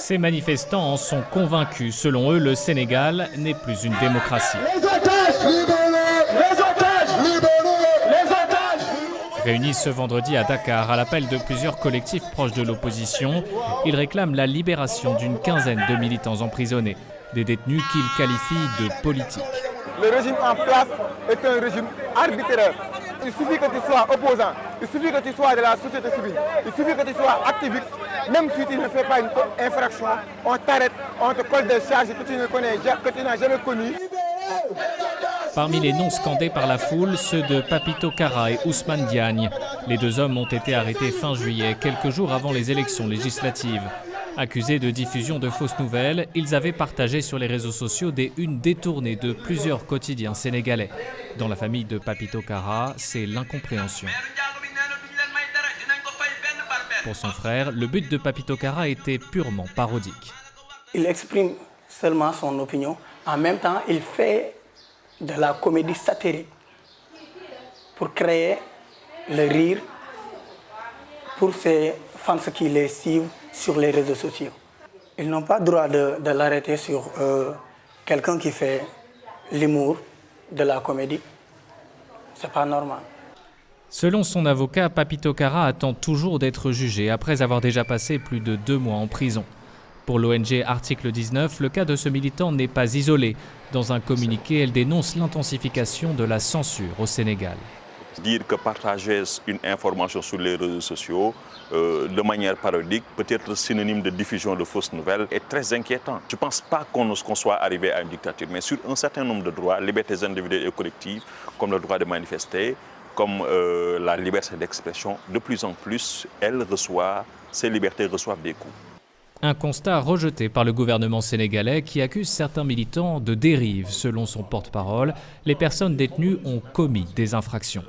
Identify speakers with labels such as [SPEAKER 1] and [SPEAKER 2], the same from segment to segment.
[SPEAKER 1] Ces manifestants en sont convaincus. Selon eux, le Sénégal n'est plus une démocratie.
[SPEAKER 2] Les otages libérés! Les otages libérés! Les otages!
[SPEAKER 1] Réunis ce vendredi à Dakar, à l'appel de plusieurs collectifs proches de l'opposition, ils réclament la libération d'une quinzaine de militants emprisonnés, des détenus qu'ils qualifient de politiques.
[SPEAKER 3] Le régime en place est un régime arbitraire. Il suffit que tu sois opposant, il suffit que tu sois de la société civile, il suffit que tu sois activiste. Même si tu ne fais pas une infraction, on t'arrête, on te colle des charges que tu ne connais, que tu n'as jamais connues.
[SPEAKER 1] Parmi les noms scandés par la foule, ceux de Papito Kara et Ousmane Diagne. Les deux hommes ont été arrêtés fin juillet, quelques jours avant les élections législatives. Accusés de diffusion de fausses nouvelles, ils avaient partagé sur les réseaux sociaux des unes détournées de plusieurs quotidiens sénégalais. Dans la famille de Papito Kara, c'est l'incompréhension. Pour son frère, le but de Papito Kara était purement parodique.
[SPEAKER 4] Il exprime seulement son opinion. En même temps, il fait de la comédie satirique pour créer le rire pour ses fans qui les suivent sur les réseaux sociaux. Ils n'ont pas le droit de l'arrêter sur quelqu'un qui fait l'humour de la comédie. C'est pas normal.
[SPEAKER 1] Selon son avocat, Papito Kara attend toujours d'être jugé après avoir déjà passé plus de 2 mois en prison. Pour l'ONG Article 19, le cas de ce militant n'est pas isolé. Dans un communiqué, elle dénonce l'intensification de la censure au Sénégal.
[SPEAKER 5] Dire que partager une information sur les réseaux sociaux de manière parodique peut être synonyme de diffusion de fausses nouvelles est très inquiétant. Je ne pense pas qu'on soit arrivé à une dictature, mais sur un certain nombre de droits, libertés individuelles et collectives, comme le droit de manifester, comme la liberté d'expression, de plus en plus, ces libertés reçoivent des coups.
[SPEAKER 1] Un constat rejeté par le gouvernement sénégalais qui accuse certains militants de dérive. Selon son porte-parole, les personnes détenues ont commis des infractions.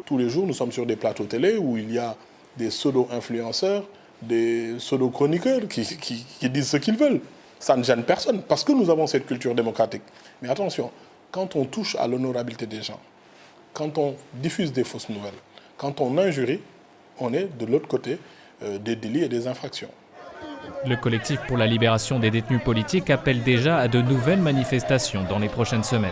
[SPEAKER 6] Tous les jours, nous sommes sur des plateaux télé où il y a des pseudo-influenceurs, des pseudo-chroniqueurs qui disent ce qu'ils veulent. Ça ne gêne personne parce que nous avons cette culture démocratique. Mais attention, quand on touche à l'honorabilité des gens, quand on diffuse des fausses nouvelles, quand on injurie, on est de l'autre côté des délits et des infractions.
[SPEAKER 1] Le collectif pour la libération des détenus politiques appelle déjà à de nouvelles manifestations dans les prochaines semaines.